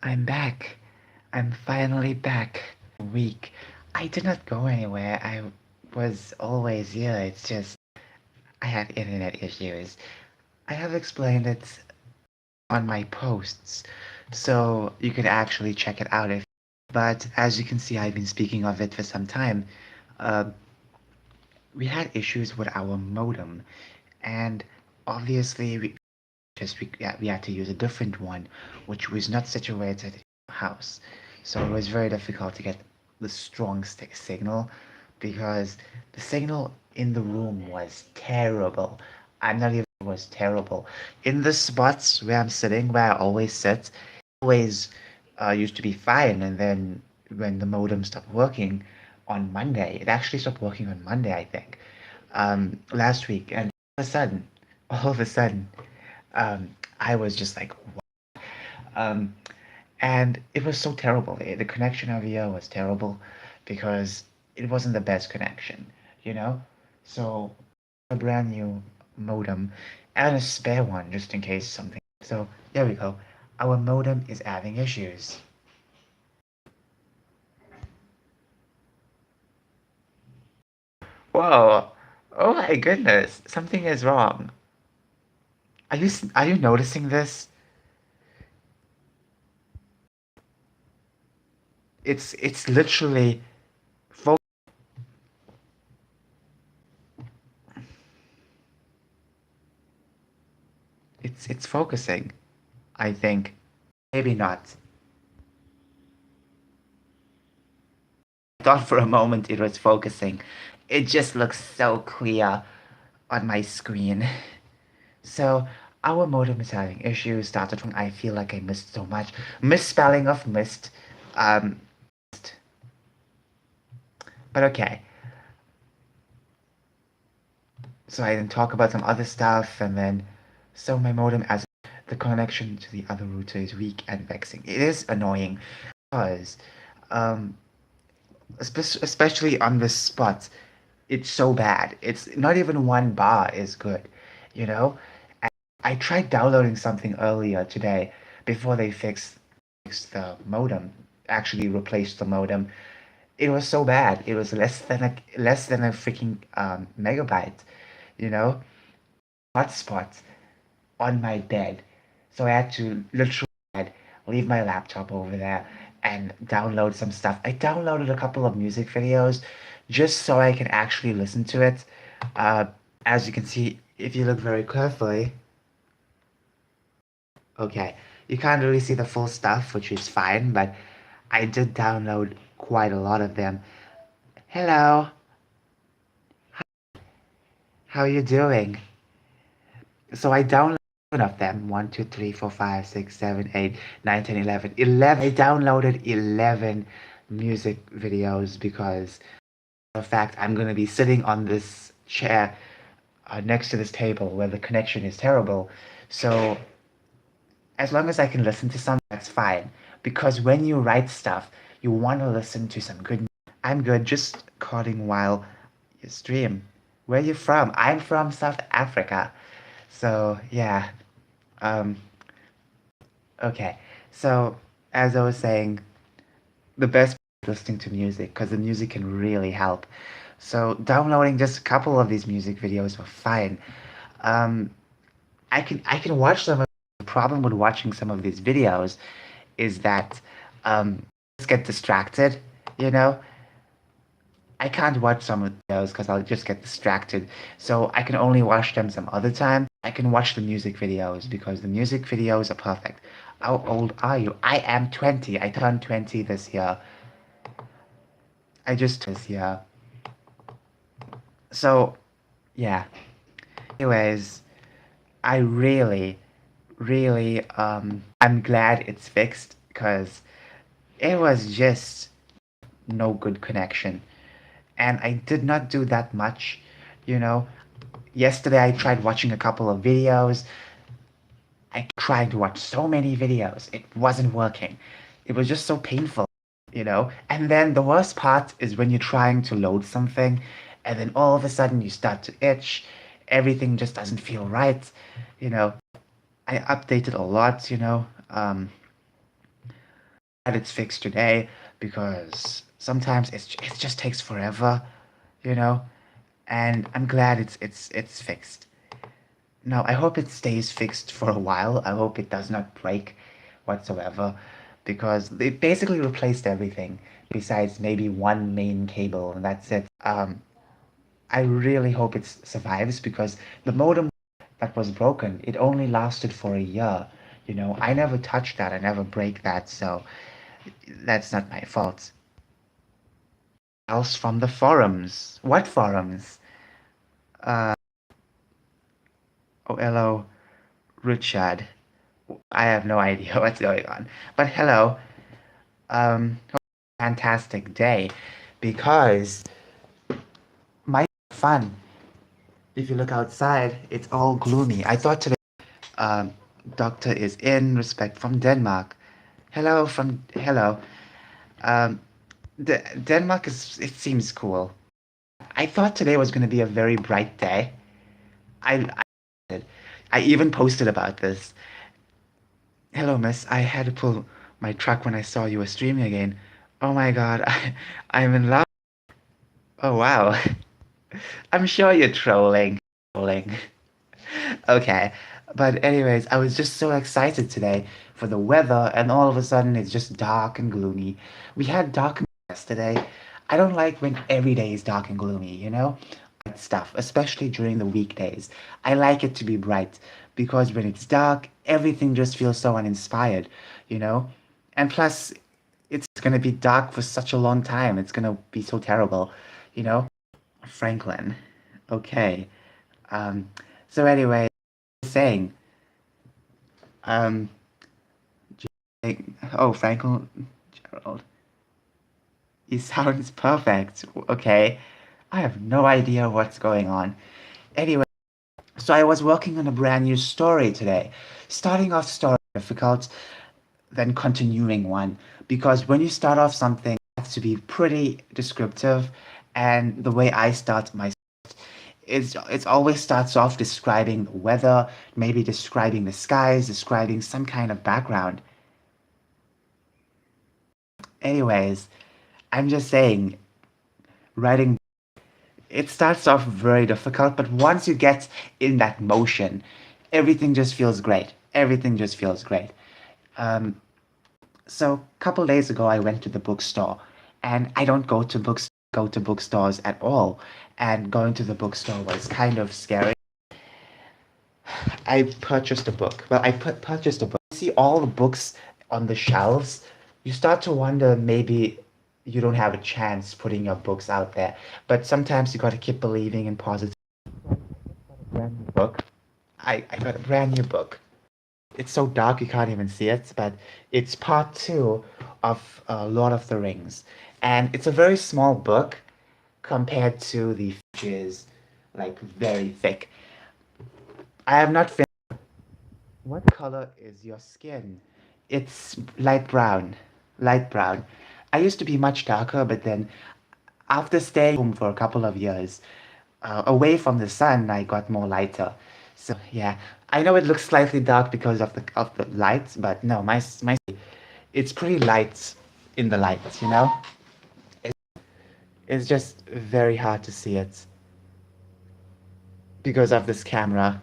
I'm back. I'm finally back. Week. I did not go anywhere. I was always here. It's just I had internet issues. I have explained it on my posts, so you could actually check it out if. But as you can see, I've been speaking of it for some time. Uh, we had issues with our modem, and obviously we had to use a different one, which was not situated in our house. So it was very difficult to get the strong signal because the signal in the room was terrible. I'm not even it was terrible. In the spots where I'm sitting, where I always sit, always used to be fine, and then when the modem stopped working on Monday, it actually stopped working on Monday, I think, last week, and all of a sudden, I was just like, um, and it was so terrible. The connection over here was terrible because it wasn't the best connection, you know? So, a brand new modem and a spare one just in case something. So, there we go. Our modem is having issues. Whoa. Oh my goodness. Something is wrong. Are you noticing this? It's literally fo- it's focusing, I think. Maybe not. Thought for a moment it was focusing. It just looks so clear on my screen. So our modem is having issues. Started from I feel like I missed so much. Misspelling of missed. Um, but okay. So I then talk about some other stuff and then so my modem as the connection to the other router is weak and vexing. It is annoying because um especially on this spot, it's so bad. It's not even one bar is good, you know? And I tried downloading something earlier today before they fixed the modem, actually replaced the modem. It was so bad. It was less than a freaking megabyte, you know? Hotspot on my bed. So I had to literally leave my laptop over there and download some stuff. I downloaded a couple of music videos just so I can actually listen to it. Uh, as you can see, if you look very carefully, okay, you can't really see the full stuff, which is fine, but I did download quite a lot of them. Hello, how are you doing? So I downloaded of them. 1, 2, 3, 4, 5, 6, 7, 8, 9, 10, 11. 11. I downloaded 11 music videos because of the fact I'm going to be sitting on this chair next to this table where the connection is terrible. So as long as I can listen to some, that's fine. Because when you write stuff, you want to listen to some good. I'm good, just calling while you stream. Where are you from? I'm from South Africa. So yeah. Um, okay. So as I was saying, the best part is listening to music because the music can really help. So downloading just a couple of these music videos were fine. Um, I can watch them. The problem with watching some of these videos is that just get distracted. You know, I can't watch some of those because I'll just get distracted. So I can only watch them some other time. I can watch the music videos because the music videos are perfect. How old are you? I am 20. I turned 20 this year. I just this year. So yeah. Anyways, I really, I'm glad it's fixed because it was just no good connection. And I did not do that much, you know. Yesterday I tried watching a couple of videos. I tried to watch so many videos. It wasn't working. It was just so painful, you know. And then the worst part is when you're trying to load something and then all of a sudden you start to itch. Everything just doesn't feel right, you know. I updated a lot, you know. Glad it's fixed today because sometimes it just takes forever, you know. And I'm glad it's fixed. No, I hope it stays fixed for a while. I hope it does not break whatsoever because they basically replaced everything besides maybe one main cable and that's it. I really hope it survives because the modem that was broken, it only lasted for a year. You know, I never touched that. I never break that, so that's not my fault. Else from the forums. What forums? Uh, oh, hello, Richard. I have no idea what's going on. But hello, fantastic day because my fun. If you look outside, it's all gloomy. I thought today, um, doctor is in respect from Denmark. Hello. Um, Denmark is it seems cool. I thought today was going to be a very bright day. I I even posted about this. Hello, miss. I had to pull my truck when I saw you were streaming again. Oh my God, I'm in love. Oh wow. I'm sure you're trolling. Trolling. Okay. But anyways, I was just so excited today for the weather, and all of a sudden it's just dark and gloomy. We had dark yesterday. I don't like when every day is dark and gloomy, you know? Stuff, especially during the weekdays. I like it to be bright because when it's dark, everything just feels so uninspired, you know? And plus, it's gonna be dark for such a long time. It's gonna be so terrible, you know? Franklin. Okay. Um, so anyway, saying, um, oh, Franklin Gerald, he sounds perfect. Okay. I have no idea what's going on. Anyway, so I was working on a brand new story today. Starting off story difficult, then continuing one. Because when you start off something, it has to be pretty descriptive. And the way I start my it's always starts off describing the weather, maybe describing the skies, describing some kind of background. Anyways, I'm just saying, writing it starts off very difficult, but once you get in that motion, everything just feels great. Everything just feels great. Um, so a couple days ago, I went to the bookstore, and I don't go to bookstores at all. And going to the bookstore was kind of scary. I purchased a book. Well, purchased a book. You see all the books on the shelves. You start to wonder maybe you don't have a chance putting your books out there. But sometimes you got to keep believing in positive. Brand new book. I got a brand new book. It's so dark you can't even see it, but it's part two of Lord of the Rings. And it's a very small book compared to the which is like very thick. I have not finished. What color is your skin? It's light brown. Light brown. I used to be much darker, but then after staying home for a couple of years, away from the sun, I got more lighter. So yeah, I know it looks slightly dark because of the lights, but no, my it's pretty light in the lights, you know? It's just very hard to see it because of this camera.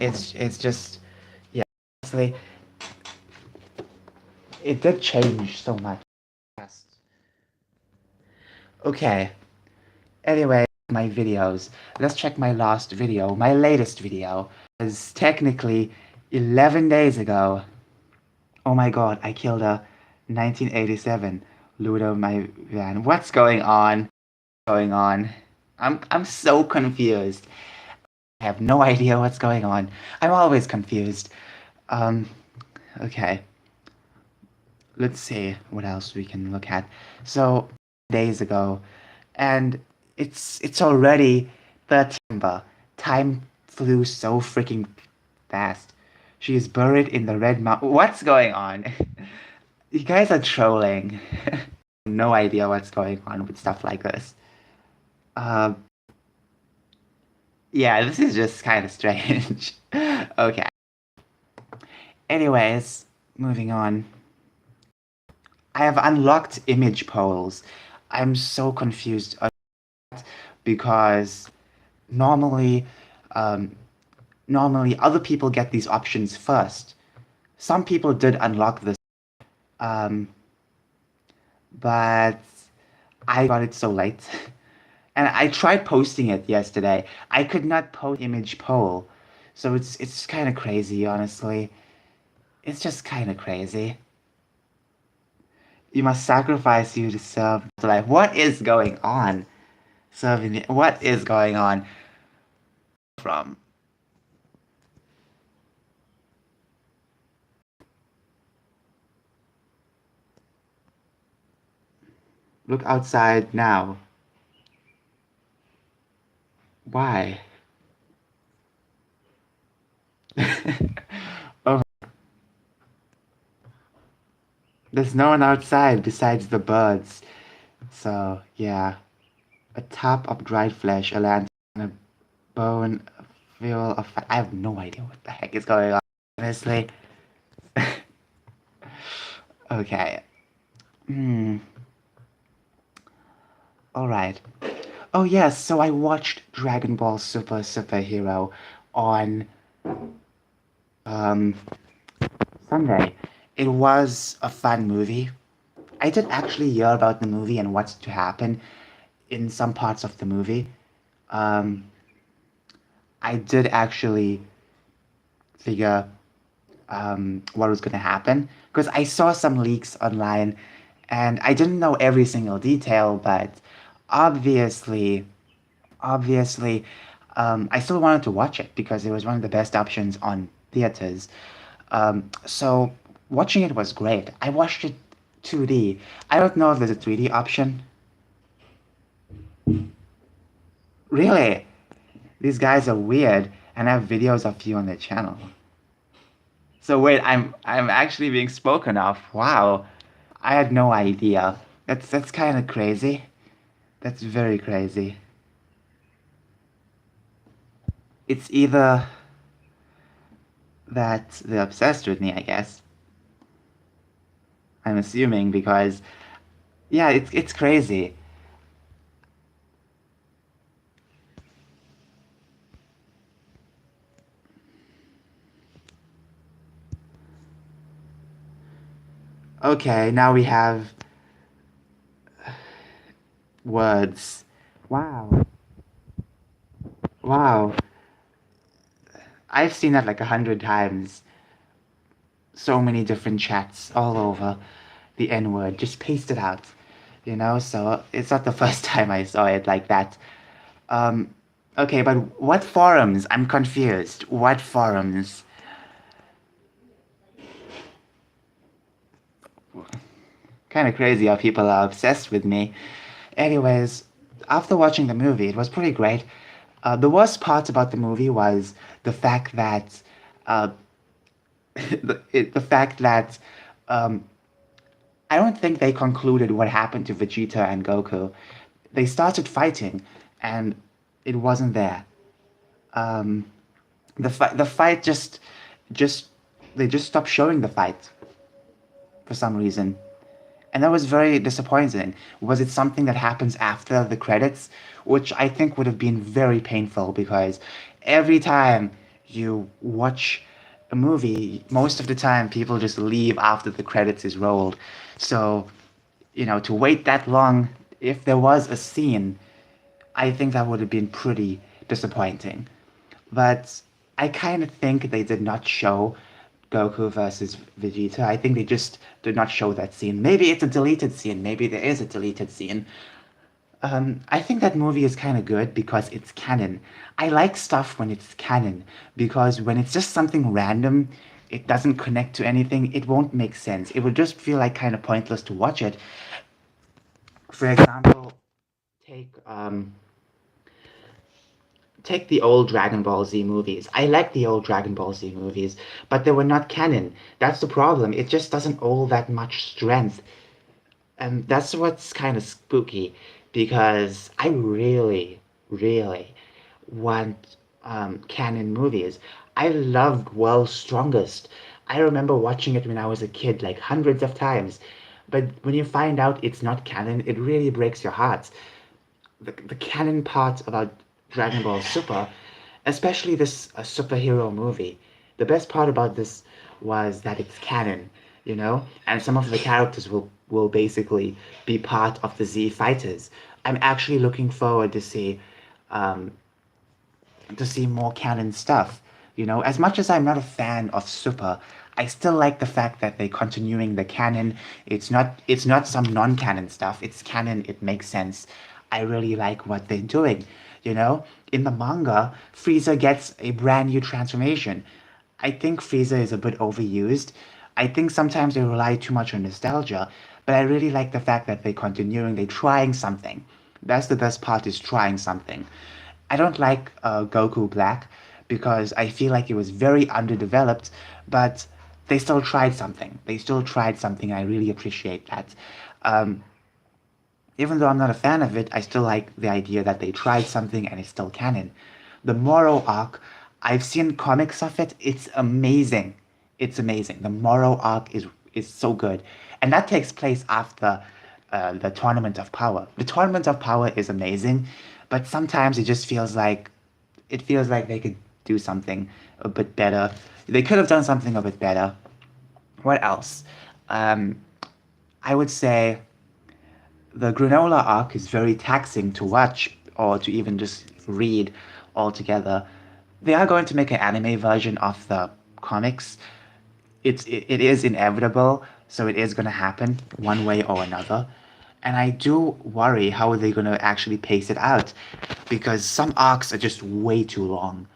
It's just yeah, honestly, it did change so much. Yes. Okay. Anyway, my videos. Let's check my last video. My latest video was technically 11 days ago. Oh my god, I killed a 1987 Ludo my van. What's going on? Going on? I'm so confused. I have no idea what's going on. I'm always confused. Um, okay. Let's see what else we can look at. So, days ago, and it's already September. Time flew so freaking fast. She is buried in the red mountain. What's going on? You guys are trolling. No idea what's going on with stuff like this. Uh, yeah, this is just kind of strange. Okay. Anyways, moving on. I have unlocked image polls. I'm so confused because normally, um, normally other people get these options first. Some people did unlock this, um, but I got it so late. And I tried posting it yesterday. I could not post image poll. So it's kind of crazy, honestly. It's just kind of crazy. You must sacrifice you to serve life. What is going on? Serving what is going on from? Look outside now. Why? Oh, there's no one outside besides the birds. So, yeah. A tap of dried flesh, a lantern, a bone, a fuel of fat. I have no idea what the heck is going on, honestly. Okay. Hmm. Alright. Oh, yes, so I watched Dragon Ball Superhero on um Sunday. It was a fun movie. I did actually hear about the movie and what's to happen in some parts of the movie. Um, I did actually figure what was going to happen because I saw some leaks online and I didn't know every single detail, but obviously, obviously, I still wanted to watch it because it was one of the best options on theaters. So watching it was great. I watched it 2D. I don't know if there's a 3D option. Really? These guys are weird and have videos of you on their channel. So wait, I'm actually being spoken of. Wow. I had no idea. That's kind of crazy. That's very crazy. It's either that they're obsessed with me, I guess. I'm assuming because yeah, it's crazy. Okay, now we have words. Wow. Wow. I've seen that like 100 times. So many different chats all over the N word. Just paste it out, you know? So it's not the first time I saw it like that. Um, okay, but what forums? I'm confused. What forums? Kind of crazy how people are obsessed with me. Anyways, after watching the movie, it was pretty great. The worst part about the movie was the fact that uh, the fact that um, I don't think they concluded what happened to Vegeta and Goku. They started fighting, and it wasn't there. Um, the fight just they just stopped showing the fight for some reason, and that was very disappointing. Was it something that happens after the credits, which I think would have been very painful because every time you watch a movie, most of the time people just leave after the credits is rolled. So, you know, to wait that long, if there was a scene, I think that would have been pretty disappointing. But I kind of think they did not show Goku versus Vegeta. I think they just did not show that scene. Maybe it's a deleted scene. Maybe there is a deleted scene. I think that movie is kind of good because it's canon. I like stuff when it's canon because when it's just something random, it doesn't connect to anything, it won't make sense. It would just feel like kind of pointless to watch it. For example, take take the old Dragon Ball Z movies. I like the old Dragon Ball Z movies, but they were not canon. That's the problem. It just doesn't hold that much strength. And that's what's kind of spooky because I really, really want canon movies. I loved World's Strongest. I remember watching it when I was a kid, like hundreds of times. But when you find out it's not canon, it really breaks your heart. The canon part about Dragon Ball Super, especially this superhero movie, the best part about this was that it's canon, you know, and some of the characters will basically be part of the Z Fighters. I'm actually looking forward um, to see more canon stuff. You know, as much as I'm not a fan of Super, I still like the fact that they're continuing the canon. It's not some non-canon stuff. It's canon. It makes sense. I really like what they're doing. You know, in the manga, Frieza gets a brand new transformation. I think Frieza is a bit overused. I think sometimes they rely too much on nostalgia, but I really like the fact that they're continuing, they're trying something. That's the best part is trying something. I don't like Goku Black because I feel like it was very underdeveloped, but they still tried something. They still tried something. I really appreciate that. Um, Even though I'm not a fan of it, I still like the idea that they tried something and it's still canon. The Moro arc, I've seen comics of it. It's amazing. It's amazing. The Moro arc is so good, and that takes place after the Tournament of Power. The Tournament of Power is amazing, but sometimes it feels like they could do something a bit better. They could have done something a bit better. What else? Um, I would say the granola arc is very taxing to watch or to even just read altogether. They are going to make an anime version of the comics. It is inevitable, so it is going to happen one way or another. And I do worry how they're going to actually pace it out because some arcs are just way too long.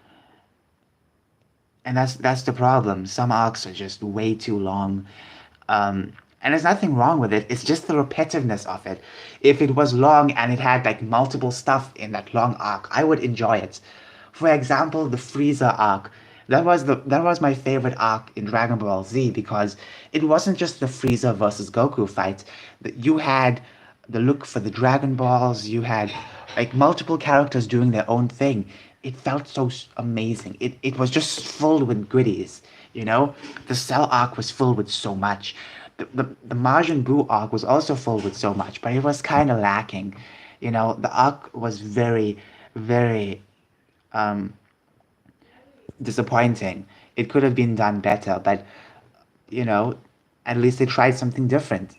And that's the problem. Some arcs are just way too long. And there's nothing wrong with it. It's just the repetitiveness of it. If it was long and it had like multiple stuff in that long arc, I would enjoy it. For example, the Frieza arc. That was my favorite arc in Dragon Ball Z because it wasn't just the Frieza versus Goku fight. You had the look for the Dragon Balls. You had like multiple characters doing their own thing. It felt so amazing. It was just full with goodies, you know? The Cell arc was full with so much. The Majin Buu arc was also full with so much, but it was kind of lacking. You know, the arc was very, very disappointing. It could have been done better, but, you know, at least they tried something different.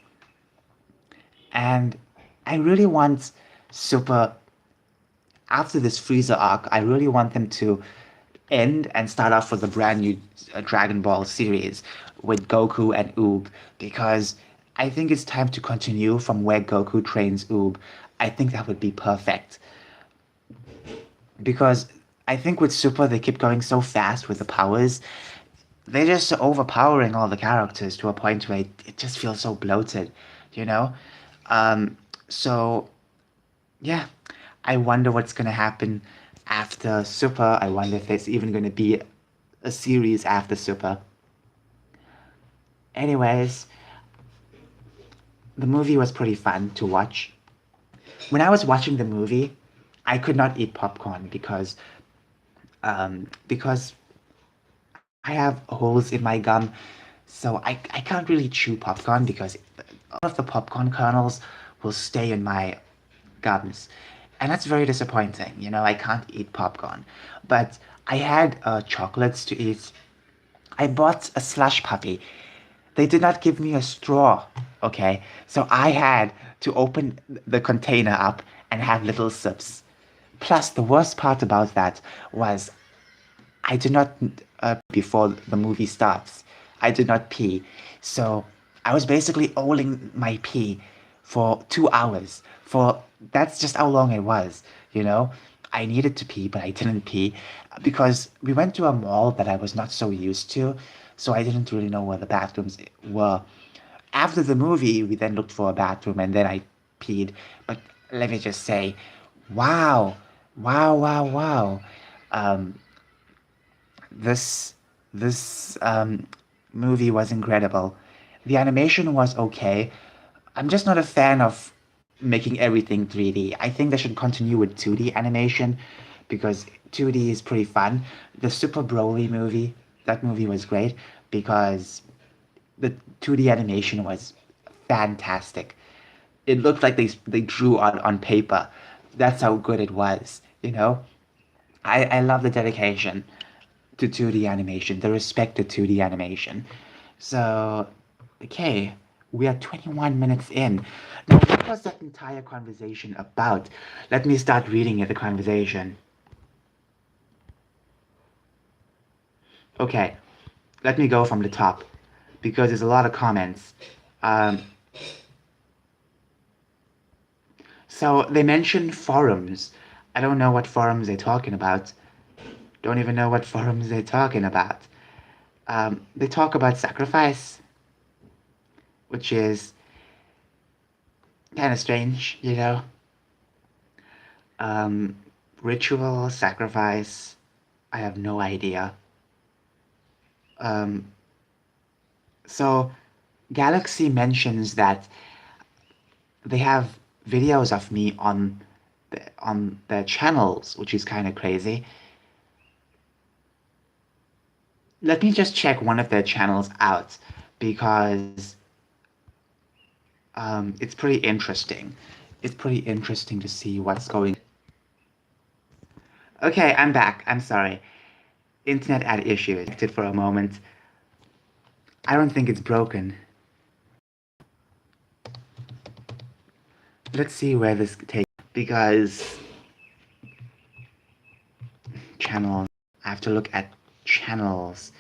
And I really want Super after this Freezer arc, I really want them to end and start off with a brand new Dragon Ball series with Goku and Oob because I think it's time to continue from where Goku trains Oob. I think that would be perfect because I think with Super they keep going so fast with the powers. They're just overpowering all the characters to a point where it just feels so bloated, you know? So yeah, I wonder what's gonna happen after Super. I wonder if there's even gonna be a series after Super. Anyways, the movie was pretty fun to watch. When I was watching the movie, I could not eat popcorn because I have holes in my gum, so I can't really chew popcorn because all of the popcorn kernels will stay in my gums. And that's very disappointing. You know, I can't eat popcorn. But I had chocolates to eat. I bought a slush puppy. They did not give me a straw, okay? So I had to open the container up and have little sips. Plus, the worst part about that was I did not before the movie starts. I did not pee. So I was basically holding my pee for 2 hours. For that's just how long it was, you know? I needed to pee, but I didn't pee because we went to a mall that I was not so used to, so I didn't really know where the bathrooms were. After the movie, we then looked for a bathroom and then I peed. But let me just say, wow, wow. Um, this this movie was incredible. The animation was okay. I'm just not a fan of making everything 3D. I think they should continue with 2D animation because 2D is pretty fun. The Super Broly movie, that movie was great because the 2D animation was fantastic. It looked like they drew on paper. That's how good it was, you know? I love the dedication to 2D animation, the respect to 2D animation. So, okay, we are 21 minutes in. Now, what was that entire conversation about? Let me start reading the conversation. Okay, let me go from the top because there's a lot of comments. Um, so they mentioned forums. I don't know what forums they're talking about. Don't even know what forums they're talking about. They talk about sacrifice, which is kind of strange, you know. Um, Ritual sacrifice. I have no idea. Um, so Galaxy mentions that they have videos of me on their channels, which is kind of crazy. Let me just check one of their channels out because it's pretty interesting. It's pretty interesting to see what's going. Okay, I'm back. I'm sorry. Internet had issues. It for a moment. I don't think it's broken. Let's see where this takes because channel. I have to look at channels.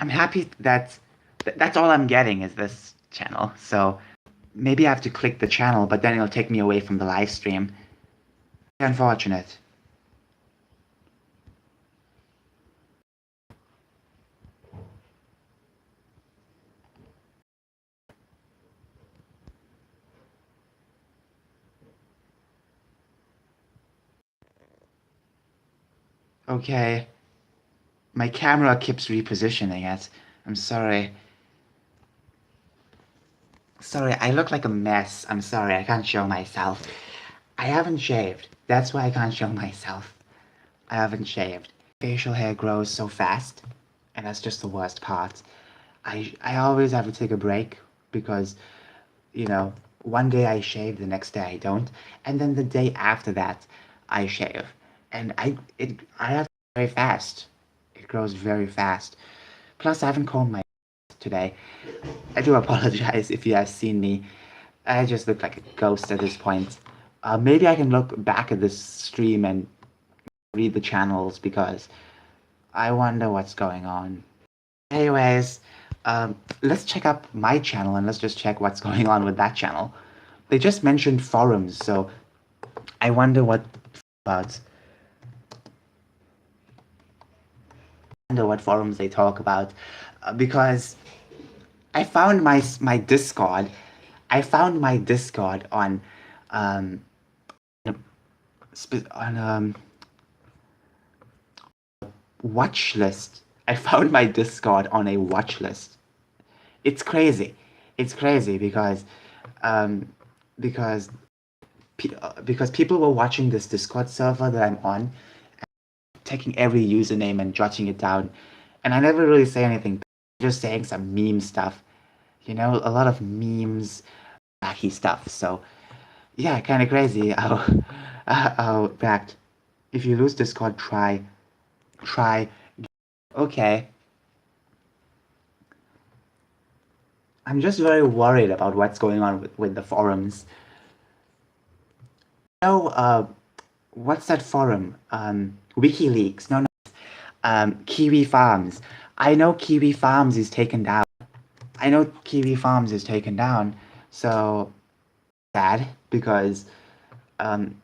I'm happy that that's all I'm getting is this channel. So maybe I have to click the channel, but then it'll take me away from the live stream. Unfortunate. Okay. My camera keeps repositioning it. I'm sorry. Sorry, I look like a mess. I'm sorry, I can't show myself. I haven't shaved. That's why I can't show myself. I haven't shaved. Facial hair grows so fast, and that's just the worst part. I always have to take a break because, you know, one day I shave, the next day I don't, and then the day after that I shave. And I have very fast. It grows very fast. Plus I haven't combed my today. I do apologize if you have seen me. I just look like a ghost at this point. Maybe I can look back at this stream and read the channels because I wonder what's going on. Anyways, let's check up my channel and let's just check what's going on with that channel. They just mentioned forums, so I wonder what about. I wonder what forums they talk about because I found my Discord. I found my Discord um, on watch list. I found my Discord on a watch list. It's crazy. It's crazy um, because because people were watching this Discord server that I'm on, taking every username and jotting it down, and I never really say anything. Just saying some meme stuff, you know, a lot of memes, wacky stuff. So yeah, kind of crazy how that if you lose Discord, try. Okay, I'm just very worried about what's going on with the forums. No, what's that forum? WikiLeaks. No, no. Kiwi Farms. I know Kiwi Farms is taken down. I know Kiwi Farms is taken down. So sad because um,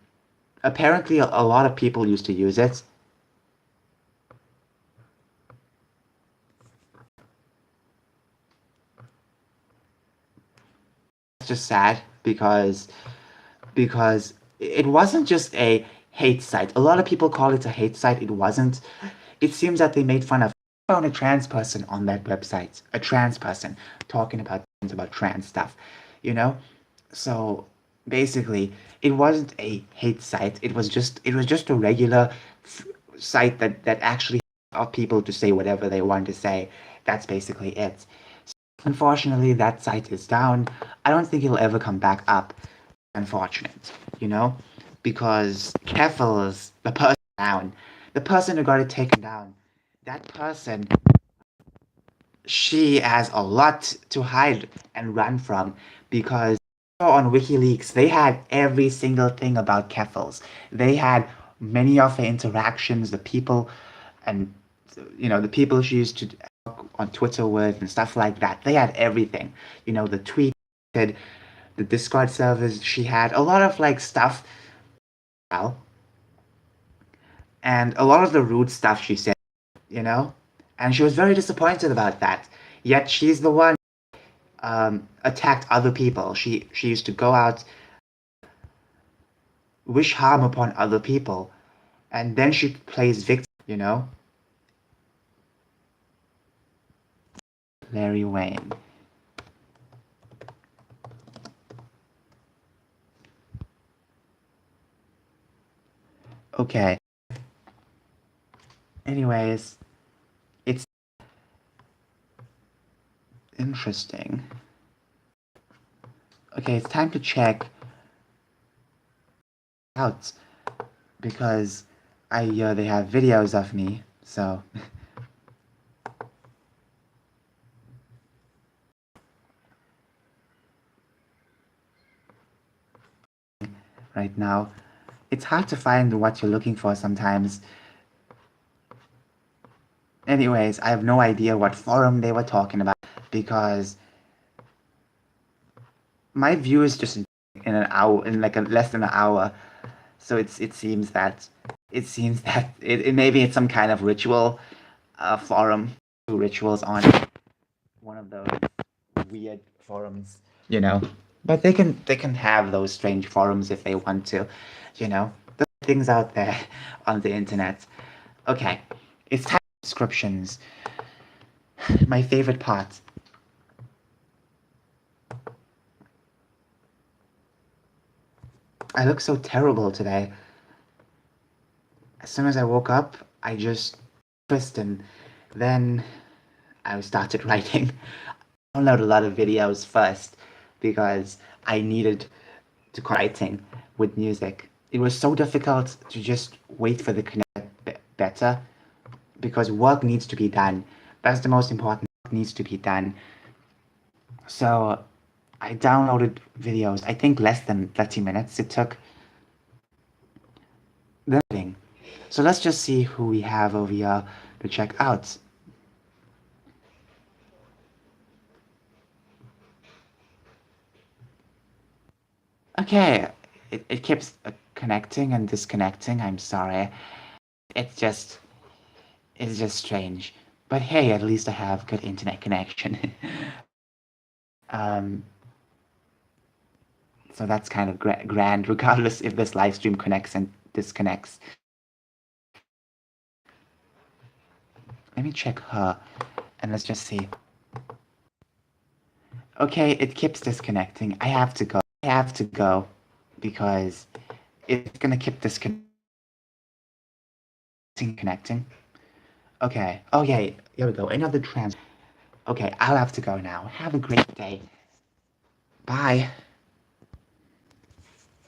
apparently a lot of people used to use it. It's just sad because it wasn't just a hate site. A lot of people call it a hate site. It wasn't. It seems that they made fun of. I found a trans person on that website. A trans person talking about trans stuff, you know. So basically, it wasn't a hate site. It was just a regular site that actually allowed people to say whatever they wanted to say. That's basically it. Unfortunately, that site is down. I don't think it'll ever come back up. Unfortunate, you know, because Keffel's the person down, the person who got it taken down. That person, she has a lot to hide and run from because on WikiLeaks they had every single thing about Keffels. They had many of her interactions, the people, and the people she used to talk on Twitter with and stuff like that. They had everything. The tweet, the Discord servers she had, a lot of like stuff, and a lot of the rude stuff she said, you know, and she was very disappointed about that. Yet she's the one attacked other people. She used to go out, wish harm upon other people, and then she plays victim. Larry Wayne. Okay. Anyways, it's interesting. Okay, it's time to check out because they have videos of me, so right now it's hard to find what you're looking for sometimes. Anyways, I have no idea what forum they were talking about because my view is just in an hour, in like less than an hour. So it seems that maybe it's some kind of ritual forum, rituals on one of those weird forums, But they can have those strange forums if they want to, There are things out there on the internet. Okay, it's time for descriptions. My favorite part. I look so terrible today. As soon as I woke up, I just twist and then I started writing. I downloaded a lot of videos first because I needed to writing with music. It was so difficult to just wait for the connect better because work needs to be done. That's the most important. Work needs to be done. So I downloaded videos. I think less than 30 minutes it took. Then, so let's just see who we have over here to check out. Okay, it keeps connecting and disconnecting. I'm sorry. It's just it's just strange. But hey, at least I have good internet connection. um, so that's kind of grand, regardless if this live stream connects and disconnects. Let me check her, and let's just see. Okay, it keeps disconnecting. I have to go. Because it's gonna keep disconnecting. Okay. Oh yeah, here we go. Another trans. Okay, I'll have to go now. Have a great day. Bye.